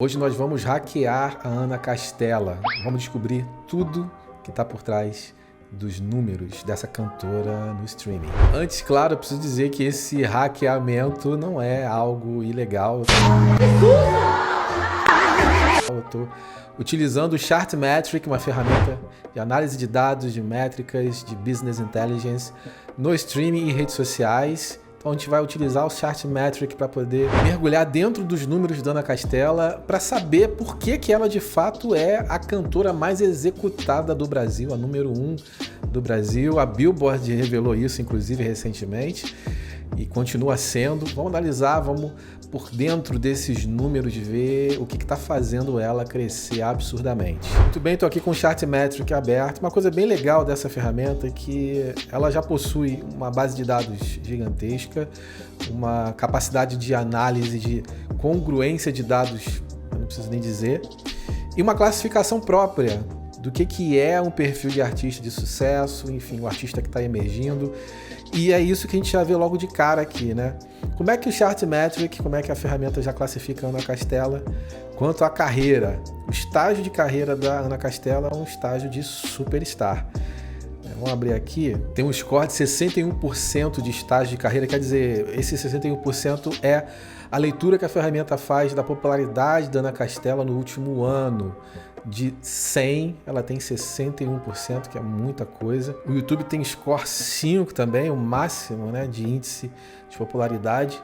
Hoje nós vamos hackear a Ana Castela. Vamos descobrir tudo que está por trás dos números dessa cantora no streaming. Antes, claro, eu preciso dizer que esse hackeamento não é algo ilegal. Eu estou utilizando o Chartmetric, uma ferramenta de análise de dados, de métricas, de business intelligence no streaming e redes sociais. Então a gente vai utilizar o Chartmetric para poder mergulhar dentro dos números da Ana Castela para saber por que ela de fato é a cantora mais executada do Brasil, a número 1 do Brasil. A Billboard revelou isso, inclusive, recentemente, e continua sendo. Vamos analisar, vamos por dentro desses números ver o que está fazendo ela crescer absurdamente. Muito bem, estou aqui com o Chartmetric aberto. Uma coisa bem legal dessa ferramenta é que ela já possui uma base de dados gigantesca, uma capacidade de análise, de congruência de dados, eu não preciso nem dizer, e uma classificação própria do que é um perfil de artista de sucesso, enfim, o artista que está emergindo. E é isso que a gente já vê logo de cara aqui, né? Como é que o Chartmetric, como é que a ferramenta já classifica a Ana Castela quanto à carreira? O estágio de carreira da Ana Castela é um estágio de superstar. Vamos abrir aqui, tem um score de 61% de estágio de carreira, quer dizer, esse 61% é a leitura que a ferramenta faz da popularidade da Ana Castela no último ano. De 100, ela tem 61%, que é muita coisa. O YouTube tem score 5 também, o máximo, né, de índice de popularidade,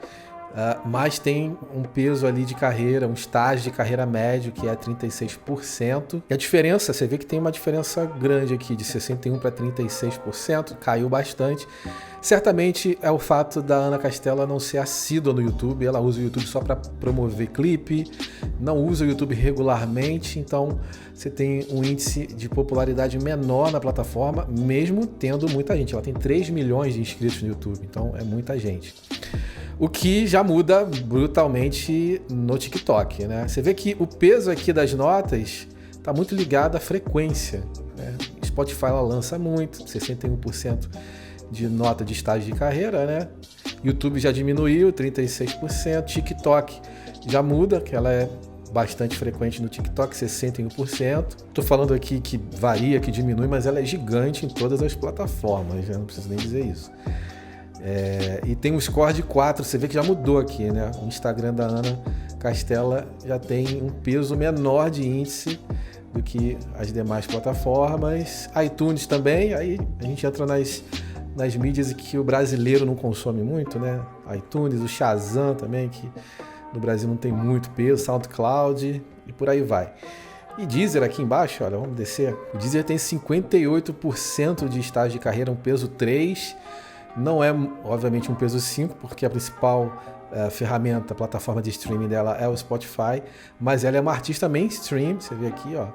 mas tem um peso ali de carreira, um estágio de carreira médio, que é 36%. E a diferença, você vê que tem uma diferença grande aqui, de 61% para 36%, caiu bastante. Certamente é o fato da Ana Castela não ser assídua no YouTube, ela usa o YouTube só para promover clipe, não usa o YouTube regularmente, então você tem um índice de popularidade menor na plataforma, mesmo tendo muita gente. Ela tem 3 milhões de inscritos no YouTube, então é muita gente. O que já muda brutalmente no TikTok, né? Você vê que o peso aqui das notas está muito ligado à frequência, né? Spotify ela lança muito, 61% de nota de estágio de carreira, né? YouTube já diminuiu, 36%. TikTok já muda, que ela é bastante frequente no TikTok, 61%. Tô falando aqui que varia, que diminui, mas ela é gigante em todas as plataformas, já não preciso nem dizer isso. E tem um score de 4, você vê que já mudou aqui, né? O Instagram da Ana Castela já tem um peso menor de índice do que as demais plataformas. iTunes também, aí a gente entra nas mídias que o brasileiro não consome muito, né? iTunes, o Shazam também, que no Brasil não tem muito peso, SoundCloud e por aí vai. E Deezer aqui embaixo, olha, vamos descer. O Deezer tem 58% de estágio de carreira, um peso 3. Não é, obviamente, um peso 5, porque a principal ferramenta, a plataforma de streaming dela é o Spotify, mas ela é uma artista mainstream, você vê aqui, ó,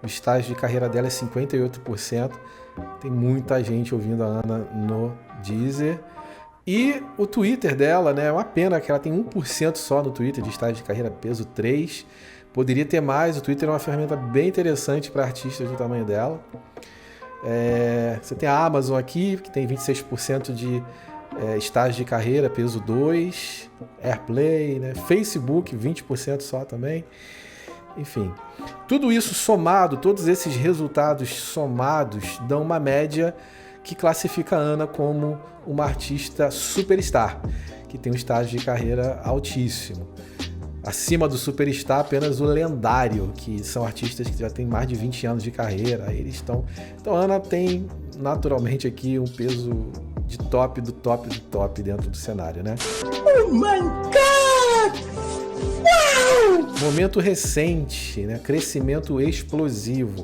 o estágio de carreira dela é 58%, tem muita gente ouvindo a Ana no Deezer. E o Twitter dela, né, é uma pena que ela tem 1% só no Twitter de estágio de carreira, peso 3, poderia ter mais. O Twitter é uma ferramenta bem interessante para artistas do tamanho dela. Você tem a Amazon aqui, que tem 26% de estágio de carreira, peso 2, Airplay, né? Facebook, 20% só também. Enfim, tudo isso somado, todos esses resultados somados dão uma média que classifica a Ana como uma artista superstar, que tem um estágio de carreira altíssimo. Acima do superstar, apenas o lendário, que são artistas que já têm mais de 20 anos de carreira. Eles estão... Então a Ana tem naturalmente aqui um peso de top do top do top dentro do cenário, né? Oh my God! Wow! Momento recente, né? Crescimento explosivo.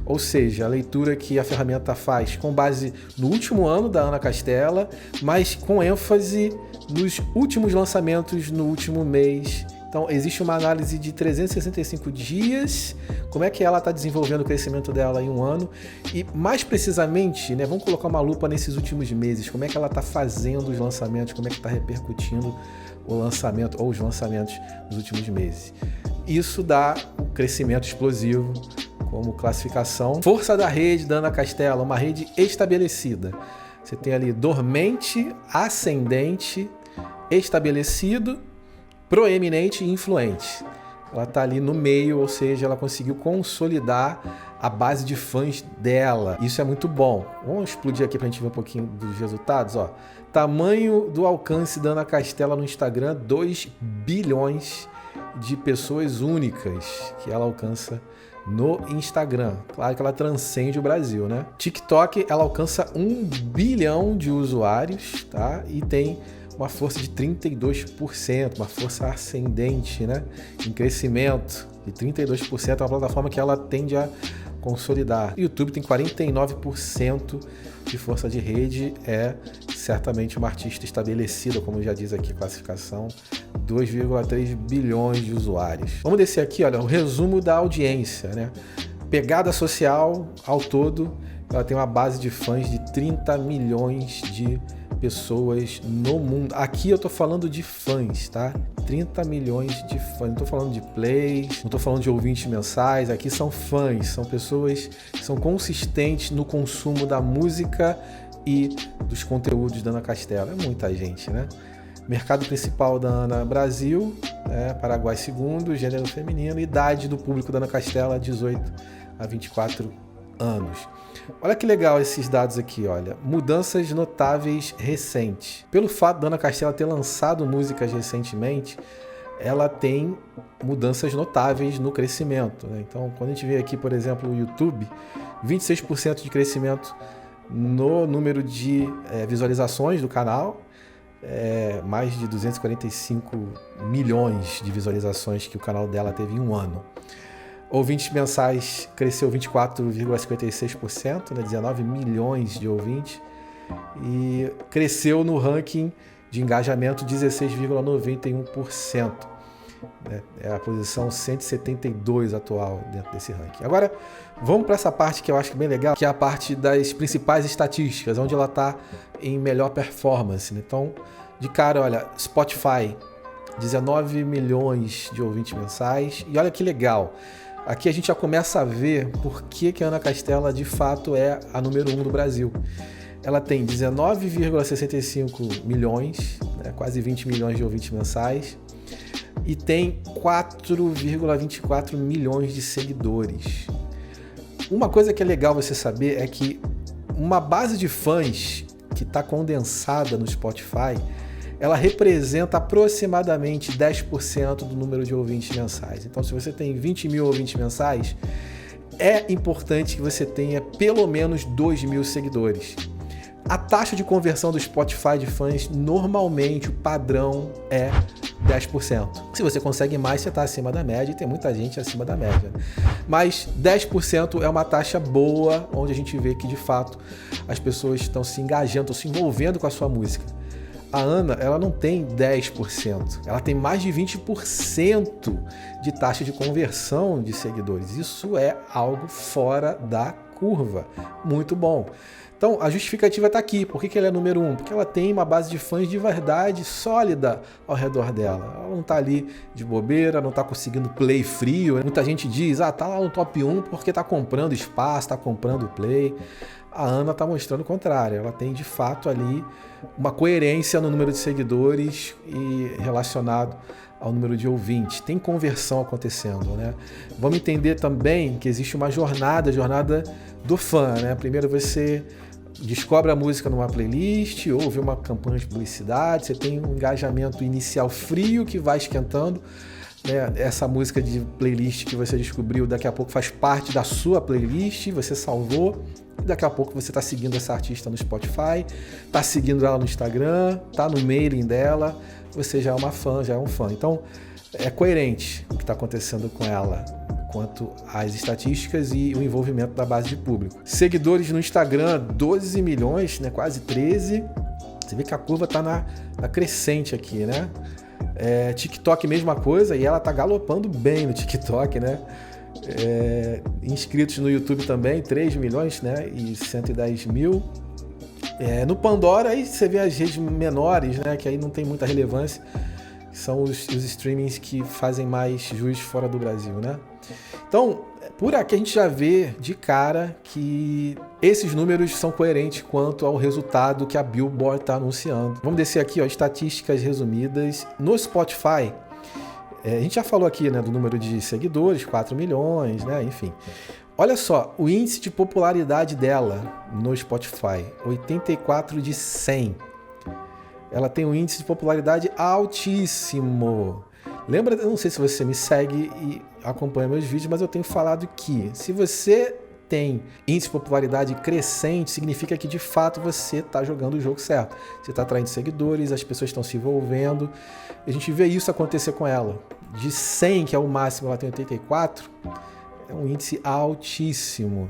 Ou seja, a leitura que a ferramenta faz com base no último ano da Ana Castela, mas com ênfase nos últimos lançamentos no último mês. Então, existe uma análise de 365 dias, como é que ela está desenvolvendo o crescimento dela em um ano, e mais precisamente, né, vamos colocar uma lupa nesses últimos meses, como é que ela está fazendo os lançamentos, como é que está repercutindo o lançamento ou os lançamentos nos últimos meses. Isso dá um crescimento explosivo como classificação. Força da rede da Ana Castela, uma rede estabelecida. Você tem ali dormente, ascendente, estabelecido, proeminente e influente. ela tá ali no meio, ou seja, ela conseguiu consolidar a base de fãs dela. Isso é muito bom. Vamos explodir aqui pra gente ver um pouquinho dos resultados, ó. Tamanho do alcance da Ana Castela no Instagram, 2 bilhões de pessoas únicas que ela alcança no Instagram. Claro que ela transcende o Brasil, né? TikTok, ela alcança 1 bilhão de usuários, tá? E tem uma força de 32%, uma força ascendente, né? Em crescimento de 32%, é uma plataforma que ela tende a consolidar. O YouTube tem 49% de força de rede, é certamente uma artista estabelecida, como já diz aqui a classificação, 2,3 bilhões de usuários. Vamos descer aqui, olha, o resumo da audiência, né? Pegada social ao todo, ela tem uma base de fãs de 30 milhões de pessoas no mundo. Aqui eu tô falando de fãs, tá? 30 milhões de fãs. Não tô falando de plays, não tô falando de ouvintes mensais. Aqui são fãs, são pessoas que são consistentes no consumo da música e dos conteúdos da Ana Castela. É muita gente, né? Mercado principal da Ana, Brasil, Paraguai segundo, gênero feminino, idade do público da Ana Castela, 18 a 24 anos. Olha que legal esses dados aqui, olha. Mudanças notáveis recentes. Pelo fato da Ana Castela ter lançado músicas recentemente, ela tem mudanças notáveis no crescimento, né? Então, quando a gente vê aqui, por exemplo, o YouTube, 26% de crescimento no número de visualizações do canal, mais de 245 milhões de visualizações que o canal dela teve em um ano. Ouvintes mensais cresceu 24,56%, né? 19 milhões de ouvintes. E cresceu no ranking de engajamento 16,91%. Né? É a posição 172 atual dentro desse ranking. Agora, vamos para essa parte que eu acho bem legal, que é a parte das principais estatísticas, onde ela está em melhor performance. Né? Então, de cara, olha, Spotify, 19 milhões de ouvintes mensais. E olha que legal. Aqui a gente já começa a ver por que a Ana Castela de fato é a número 1 do Brasil. Ela tem 19,65 milhões, né, quase 20 milhões de ouvintes mensais, e tem 4,24 milhões de seguidores. Uma coisa que é legal você saber é que uma base de fãs que está condensada no Spotify, ela representa aproximadamente 10% do número de ouvintes mensais. Então, se você tem 20 mil ouvintes mensais, é importante que você tenha pelo menos 2 mil seguidores. A taxa de conversão do Spotify de fãs, normalmente, o padrão é 10%. Se você consegue mais, você está acima da média, e tem muita gente acima da média. Mas 10% é uma taxa boa, onde a gente vê que, de fato, as pessoas estão se engajando, estão se envolvendo com a sua música. A Ana, ela não tem 10%, ela tem mais de 20% de taxa de conversão de seguidores. Isso é algo fora da curva, muito bom. Então, a justificativa está aqui. Por que ela é número 1? Porque ela tem uma base de fãs de verdade sólida ao redor dela. Ela não está ali de bobeira, não está conseguindo play frio. Muita gente diz, tá lá no top 1 porque está comprando espaço, está comprando play. A Ana está mostrando o contrário. Ela tem, de fato, ali uma coerência no número de seguidores e relacionado ao número de ouvintes. Tem conversão acontecendo, né? Vamos entender também que existe uma jornada do fã, né? Primeiro você descobre a música numa playlist, ouve uma campanha de publicidade, você tem um engajamento inicial frio que vai esquentando, né? Essa música de playlist que você descobriu daqui a pouco faz parte da sua playlist, você salvou, e daqui a pouco você está seguindo essa artista no Spotify, está seguindo ela no Instagram, está no mailing dela, você já é uma fã, já é um fã. Então é coerente o que está acontecendo com ela quanto às estatísticas e o envolvimento da base de público. Seguidores no Instagram, 12 milhões, né? Quase 13. Você vê que a curva está na crescente aqui, né? TikTok, mesma coisa, e ela está galopando bem no TikTok, né? Inscritos no YouTube também, 3 milhões, né? E 110 mil. No Pandora, aí você vê as redes menores, né? Que aí não tem muita relevância. São os streamings que fazem mais jus fora do Brasil, né? Então, por aqui a gente já vê de cara que esses números são coerentes quanto ao resultado que a Billboard está anunciando. Vamos descer aqui, ó, estatísticas resumidas. No Spotify, A gente já falou aqui, né, do número de seguidores, 4 milhões, né, enfim. Olha só, o índice de popularidade dela no Spotify, 84 de 100. Ela tem um índice de popularidade altíssimo. Lembra, eu não sei se você me segue e acompanha meus vídeos, mas eu tenho falado que se você tem índice de popularidade crescente, significa que de fato você está jogando o jogo certo. Você está atraindo seguidores, as pessoas estão se envolvendo. A gente vê isso acontecer com ela. De 100, que é o máximo, ela tem 84, é um índice altíssimo.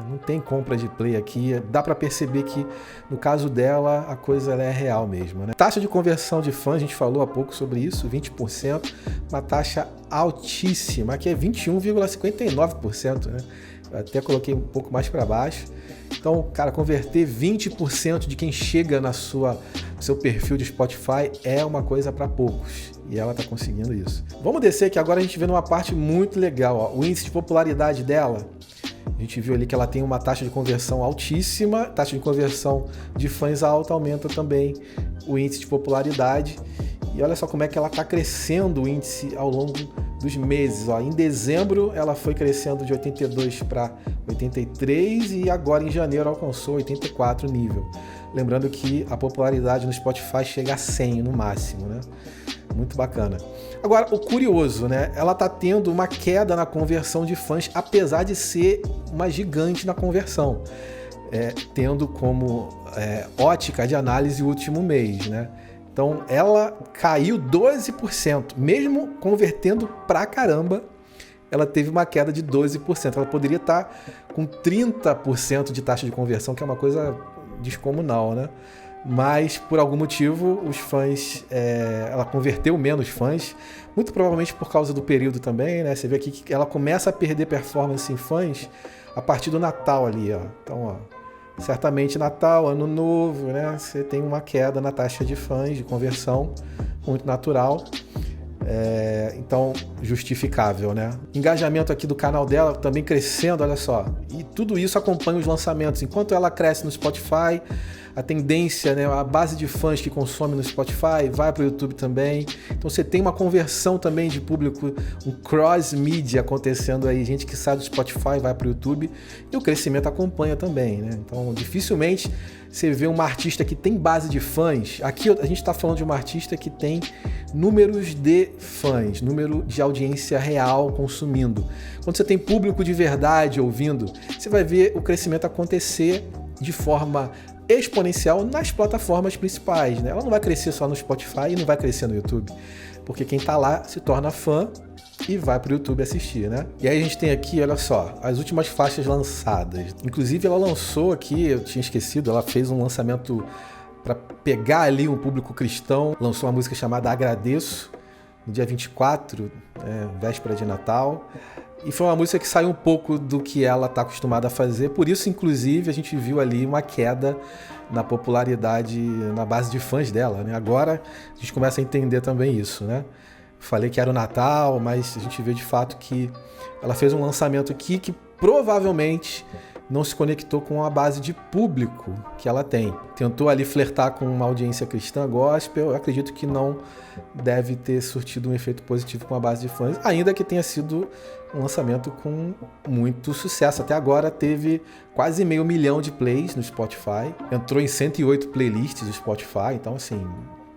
Não tem compra de play aqui, dá para perceber que no caso dela a coisa ela é real mesmo, né? Taxa de conversão de fãs, a gente falou há pouco sobre isso, 20%, uma taxa altíssima, aqui é 21,59%, né? Eu até coloquei um pouco mais para baixo. Então, cara, converter 20% de quem chega no seu perfil de Spotify é uma coisa para poucos. E ela está conseguindo isso. Vamos descer que agora a gente vê numa parte muito legal, ó, o índice de popularidade dela. A gente viu ali que ela tem uma taxa de conversão altíssima, taxa de conversão de fãs alta, aumenta também o índice de popularidade. E olha só como é que ela está crescendo o índice ao longo dos meses. Ó. Em dezembro ela foi crescendo de 82 para 83 e agora em janeiro alcançou 84 nível. Lembrando que a popularidade no Spotify chega a 100 no máximo, né? Muito bacana. Agora, o curioso, né? Ela tá tendo uma queda na conversão de fãs, apesar de ser uma gigante na conversão, tendo como ótica de análise o último mês, né? Então, ela caiu 12%, mesmo convertendo pra caramba, ela teve uma queda de 12%. Ela poderia estar com 30% de taxa de conversão, que é uma coisa descomunal, né? Mas, por algum motivo, os fãs, ela converteu menos fãs, muito provavelmente por causa do período também, né? Você vê aqui que ela começa a perder performance em fãs a partir do Natal ali, ó. Então, ó, certamente Natal, Ano Novo, né? Você tem uma queda na taxa de fãs, de conversão, muito natural. Então, justificável, né? Engajamento aqui do canal dela também crescendo, olha só. E tudo isso acompanha os lançamentos. Enquanto ela cresce no Spotify, a tendência, né, a base de fãs que consome no Spotify vai para o YouTube também. Então você tem uma conversão também de público, um cross-media acontecendo aí. Gente que sai do Spotify vai para o YouTube e o crescimento acompanha também, né? Então dificilmente você vê uma artista que tem base de fãs. Aqui a gente está falando de uma artista que tem números de fãs, número de audiência real consumindo. Quando você tem público de verdade ouvindo, você vai ver o crescimento acontecer de forma exponencial nas plataformas principais, né? Ela não vai crescer só no Spotify e não vai crescer no YouTube, porque quem está lá se torna fã e vai para o YouTube assistir, né? E aí a gente tem aqui, olha só, as últimas faixas lançadas. Inclusive ela lançou aqui, eu tinha esquecido, ela fez um lançamento para pegar ali um público cristão, lançou uma música chamada Agradeço, no dia 24, véspera de Natal. E foi uma música que saiu um pouco do que ela está acostumada a fazer. Por isso, inclusive, a gente viu ali uma queda na popularidade, na base de fãs dela, né? Agora a gente começa a entender também isso, né? Falei que era o Natal, mas a gente vê de fato que ela fez um lançamento aqui que provavelmente não se conectou com a base de público que ela tem. Tentou ali flertar com uma audiência cristã gospel, eu acredito que não deve ter surtido um efeito positivo com a base de fãs, ainda que tenha sido um lançamento com muito sucesso. Até agora teve quase 500 mil de plays no Spotify, entrou em 108 playlists do Spotify, então assim,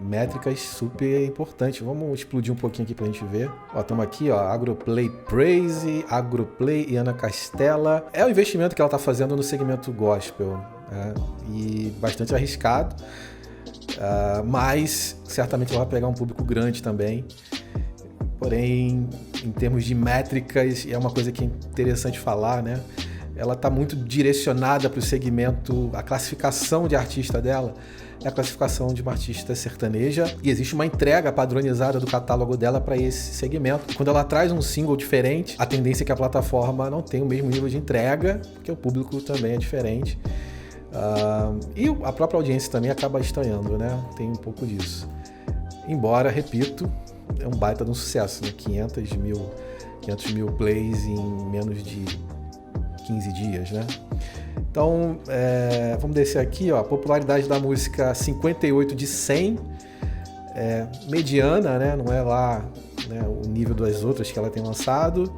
métricas super importantes. Vamos explodir um pouquinho aqui pra gente ver. Ó, estamos aqui, ó, Agroplay Praise, Agroplay e Ana Castela. É o investimento que ela tá fazendo no segmento gospel, né? E bastante arriscado, mas certamente ela vai pegar um público grande também. Porém, em termos de métricas, é uma coisa que é interessante falar, né? Ela está muito direcionada para o segmento, a classificação de artista dela é a classificação de uma artista sertaneja e existe uma entrega padronizada do catálogo dela para esse segmento. Quando ela traz um single diferente, a tendência é que a plataforma não tenha o mesmo nível de entrega, porque o público também é diferente. E a própria audiência também acaba estranhando, né? Tem um pouco disso. Embora, repito, é um baita de um sucesso, né? 500 mil plays em menos de 15 dias, né? Então, vamos descer aqui, ó, a popularidade da música 58 de 100, mediana, né? Não é lá né, o nível das outras que ela tem lançado.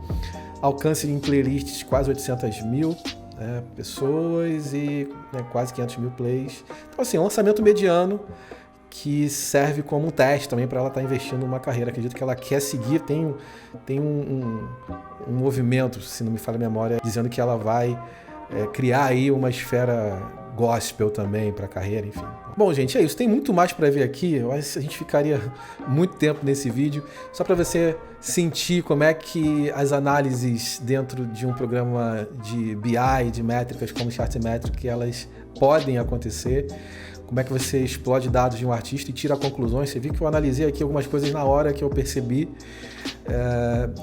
Alcance em playlists quase 800 mil, né, pessoas e, né, quase 500 mil plays. Então, assim, é um lançamento mediano que serve como um teste também para ela estar investindo numa carreira. Acredito que ela quer seguir, tem um movimento, se não me falha a memória, dizendo que ela vai criar aí uma esfera gospel também para a carreira, enfim. Bom, gente, é isso. Tem muito mais para ver aqui. Eu acho que a gente ficaria muito tempo nesse vídeo, só para você sentir como é que as análises dentro de um programa de BI, de métricas como Chartmetric, elas podem acontecer. Como é que você explode dados de um artista e tira conclusões. Você viu que eu analisei aqui algumas coisas na hora que eu percebi.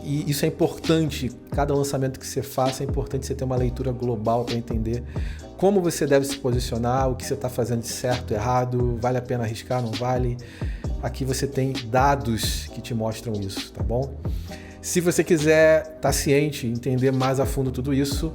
E isso é importante. Cada lançamento que você faça é importante você ter uma leitura global para entender como você deve se posicionar, o que você está fazendo de certo, errado, vale a pena arriscar, não vale. Aqui você tem dados que te mostram isso, tá bom? Se você quiser estar ciente, entender mais a fundo tudo isso,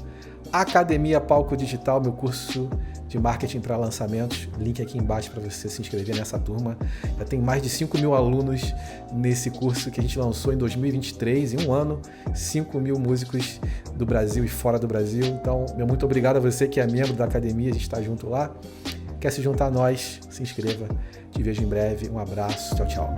Academia Palco Digital, meu curso de marketing para lançamentos, link aqui embaixo para você se inscrever nessa turma. Já tem mais de 5 mil alunos nesse curso que a gente lançou em 2023, em um ano, 5 mil músicos do Brasil e fora do Brasil. Então, meu muito obrigado a você que é membro da academia, a gente está junto lá. Quer se juntar a nós? Se inscreva. Te vejo em breve. Um abraço. Tchau, tchau.